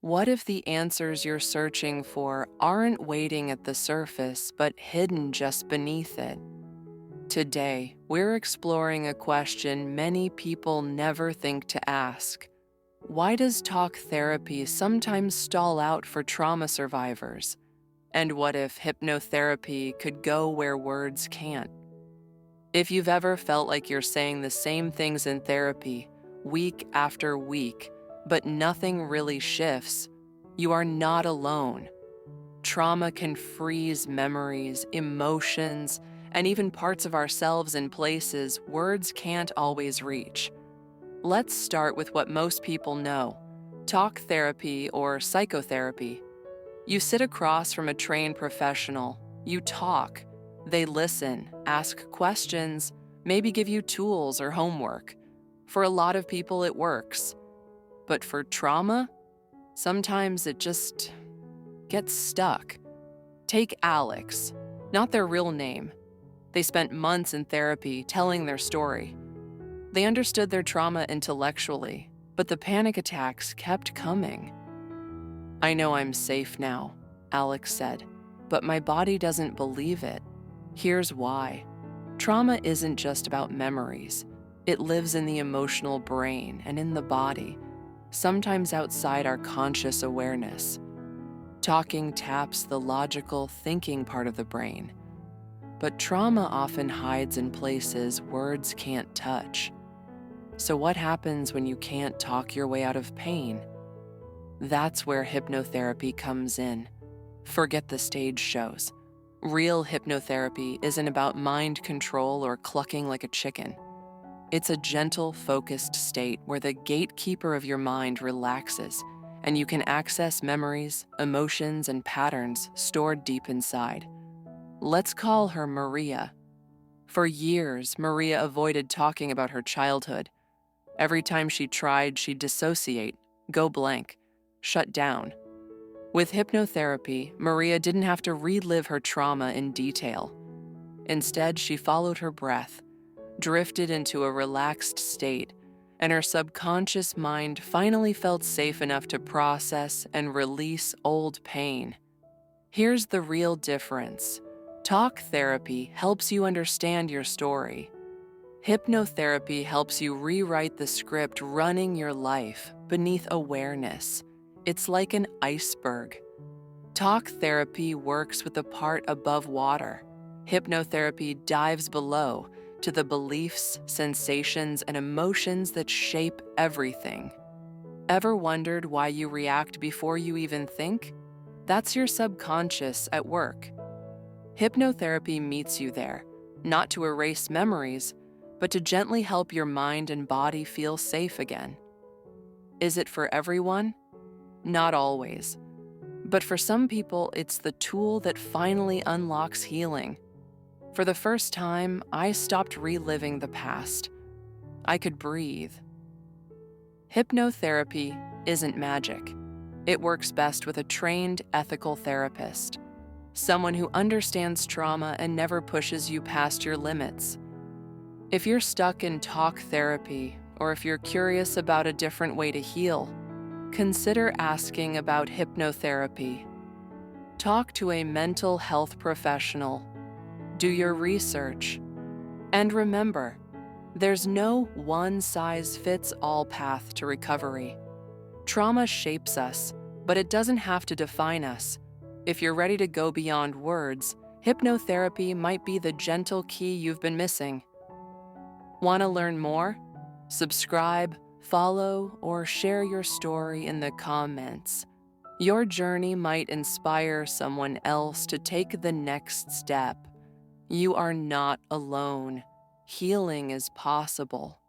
What if the answers you're searching for aren't waiting at the surface, but hidden just beneath it? Today, we're exploring a question many people never think to ask. Why does talk therapy sometimes stall out for trauma survivors? And what if hypnotherapy could go where words can't? If you've ever felt like you're saying the same things in therapy, week after week, but nothing really shifts, you are not alone. Trauma can freeze memories, emotions, and even parts of ourselves in places words can't always reach. Let's start with what most people know: talk therapy or psychotherapy. You sit across from a trained professional, you talk, they listen, ask questions, maybe give you tools or homework. For a lot of people, it works. But for trauma, sometimes it just gets stuck. Take Alex, not their real name. They spent months in therapy telling their story. They understood their trauma intellectually, but the panic attacks kept coming. "I know I'm safe now," Alex said, "but my body doesn't believe it. Here's why. Trauma isn't just about memories. It lives in the emotional brain and in the body, sometimes outside our conscious awareness. Talking taps the logical, thinking part of the brain. But trauma often hides in places words can't touch. So what happens when you can't talk your way out of pain? That's where hypnotherapy comes in. Forget the stage shows. Real hypnotherapy isn't about mind control or clucking like a chicken. It's a gentle, focused state where the gatekeeper of your mind relaxes and you can access memories, emotions, and patterns stored deep inside. Let's call her Maria. For years, Maria avoided talking about her childhood. Every time she tried, she'd dissociate, go blank, shut down. With hypnotherapy, Maria didn't have to relive her trauma in detail. Instead, she followed her breath, drifted into a relaxed state, and her subconscious mind finally felt safe enough to process and release old pain. Here's the real difference. Talk therapy helps you understand your story. Hypnotherapy helps you rewrite the script running your life beneath awareness. It's like an iceberg. Talk therapy works with the part above water. Hypnotherapy dives below to the beliefs, sensations, and emotions that shape everything. Ever wondered why you react before you even think? That's your subconscious at work. Hypnotherapy meets you there, not to erase memories, but to gently help your mind and body feel safe again. Is it for everyone? Not always. But for some people, it's the tool that finally unlocks healing. For the first time, I stopped reliving the past. I could breathe. Hypnotherapy isn't magic. It works best with a trained, ethical therapist, someone who understands trauma and never pushes you past your limits. If you're stuck in talk therapy, or if you're curious about a different way to heal, consider asking about hypnotherapy. Talk to a mental health professional. Do your research. And remember, there's no one-size-fits-all path to recovery. Trauma shapes us, but it doesn't have to define us. If you're ready to go beyond words, hypnotherapy might be the gentle key you've been missing. Want to learn more? Subscribe, follow, or share your story in the comments. Your journey might inspire someone else to take the next step. You are not alone. Healing is possible.